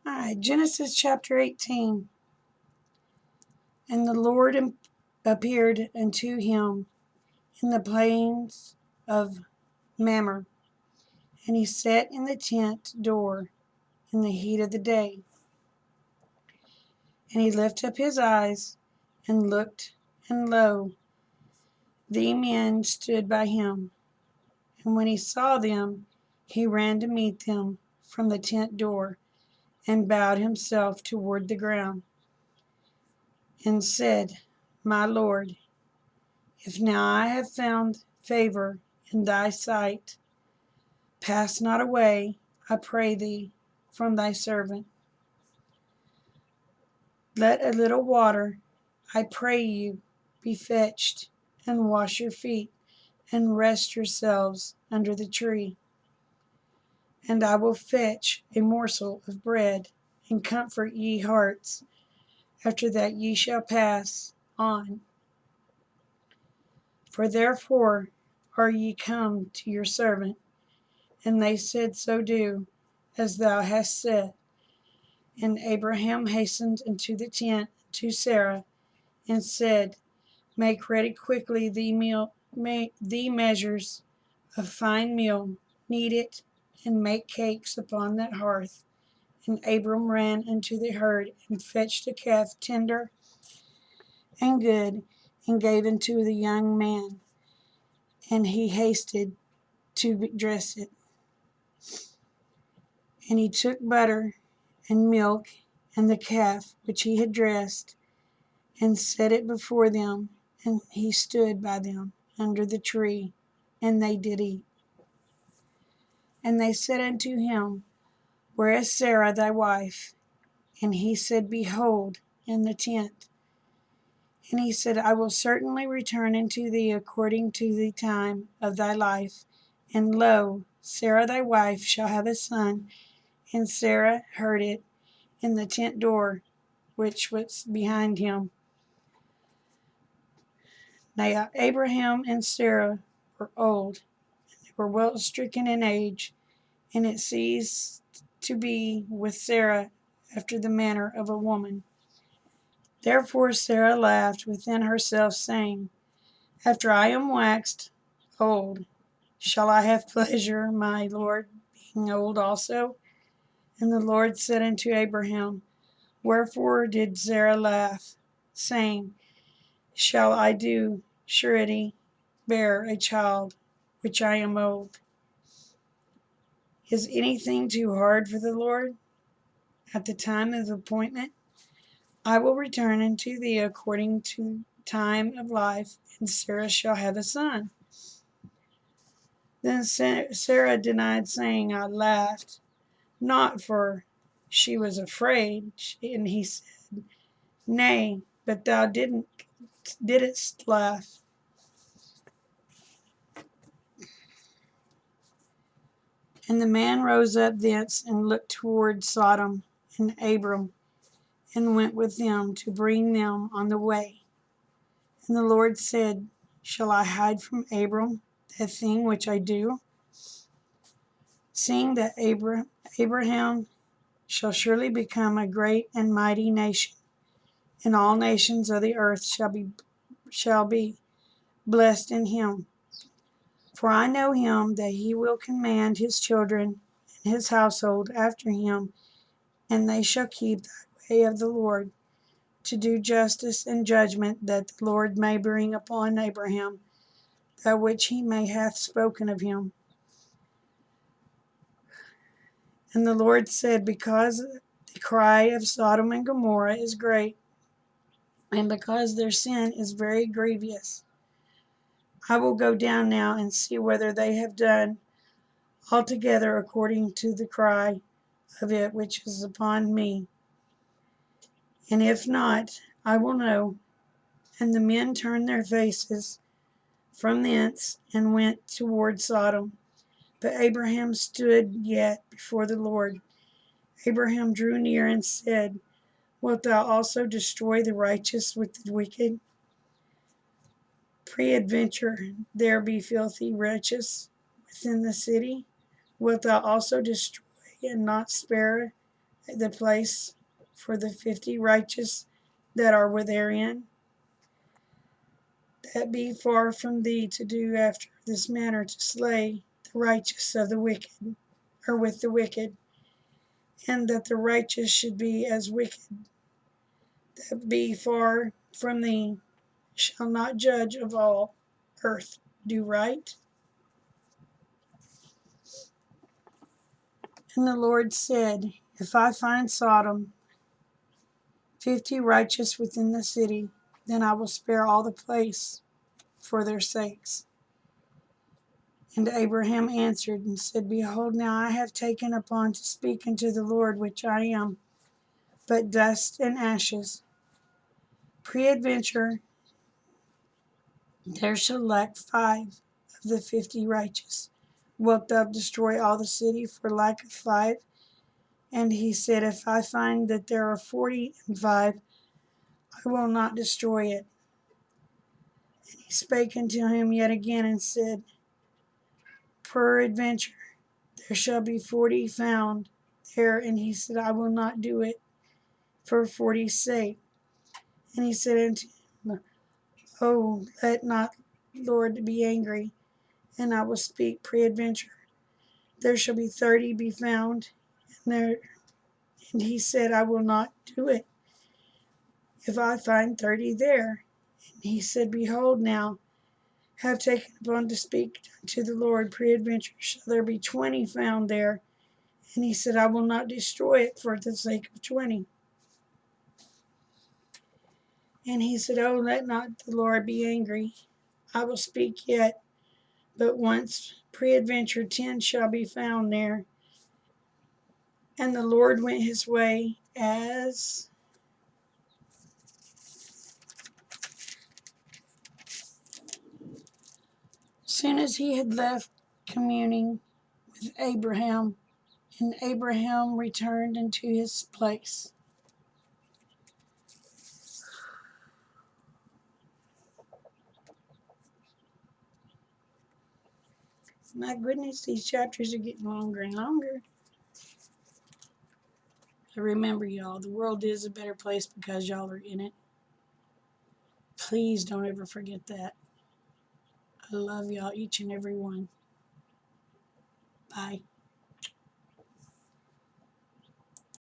All right, Genesis chapter 18. And the Lord appeared unto him in the plains of Mamr, and he sat in the tent door in the heat of the day. And he lifted up his eyes and looked, and lo, the men stood by him. And when he saw them, he ran to meet them from the tent door, and bowed himself toward the ground, and said, My Lord, if now I have found favor in thy sight, pass not away, I pray thee, from thy servant. Let a little water, I pray you, be fetched, and wash your feet, and rest yourselves under the tree. And I will fetch a morsel of bread, and comfort ye hearts. After that ye shall pass on. For therefore are ye come to your servant. And they said, So do, as thou hast said. And Abraham hastened into the tent to Sarah, and said, Make ready quickly the measures of fine meal, knead it, and make cakes upon that hearth. And Abram ran unto the herd, and fetched a calf tender and good, and gave unto the young man, and he hasted to dress it. And he took butter and milk, and the calf which he had dressed, and set it before them, and he stood by them under the tree, and they did eat. And they said unto him, Where is Sarah thy wife? And he said, Behold, in the tent. And he said, I will certainly return unto thee according to the time of thy life. And lo, Sarah thy wife shall have a son. And Sarah heard it in the tent door which was behind him. Now Abraham and Sarah were old, they were well stricken in age, and it ceased to be with Sarah after the manner of a woman. Therefore Sarah laughed within herself, saying, After I am waxed old, shall I have pleasure, my Lord, being old also? And the Lord said unto Abraham, Wherefore did Sarah laugh, saying, Shall I do surety bear a child, which I am old? Is anything too hard for the Lord? At the time of appointment, I will return unto thee according to time of life, and Sarah shall have a son. Then Sarah denied, saying, I laughed, not for she was afraid. And he said, Nay, but thou didst laugh. And the man rose up thence and looked toward Sodom and Abram, and went with them to bring them on the way. And the Lord said, Shall I hide from Abram that thing which I do? Seeing that Abraham shall surely become a great and mighty nation, and all nations of the earth shall be blessed in him. For I know him that he will command his children and his household after him, and they shall keep the way of the Lord, to do justice and judgment, that the Lord may bring upon Abraham that which he may hath spoken of him. And the Lord said, Because the cry of Sodom and Gomorrah is great, and because their sin is very grievous, I will go down now and see whether they have done altogether according to the cry of it which is upon me. And if not, I will know. And the men turned their faces from thence and went toward Sodom. But Abraham stood yet before the Lord. Abraham drew near and said, Wilt thou also destroy the righteous with the wicked? Peradventure there be filthy wretches within the city. Wilt thou also destroy and not spare the place for the 50 righteous that are therein, that be far from thee to do after this manner, to slay the righteous of the wicked, or with the wicked, and that the righteous should be as wicked, that be far from thee, shall not judge of all earth do right. And the Lord said, if I find Sodom 50 righteous within the city, then I will spare all the place for their sakes. And Abraham answered and said, behold, now I have taken upon to speak unto the Lord, which I am but dust and ashes. Peradventure there shall lack 5 of the 50 righteous. Wilt thou destroy all the city for lack of 5? And he said, if I find that there are 45, I will not destroy it. And he spake unto him yet again and said, peradventure there shall be 40 found there. And he said, I will not do it for 40's sake. And he said unto him, oh, let not Lord be angry, and I will speak. Peradventure there shall be 30 be found, and he said, I will not do it if I find 30 there. And he said, behold, now have taken upon to speak to the Lord. Peradventure shall there be 20 found there. And he said, I will not destroy it for the sake of 20. And he said, oh, let not the Lord be angry, I will speak yet but once. Peradventure 10 shall be found there. And the Lord went his way as soon as he had left communing with Abraham, and Abraham returned into his place. My goodness, these chapters are getting longer and longer. So remember, y'all, the world is a better place because y'all are in it. Please don't ever forget that. I love y'all, each and every one. Bye.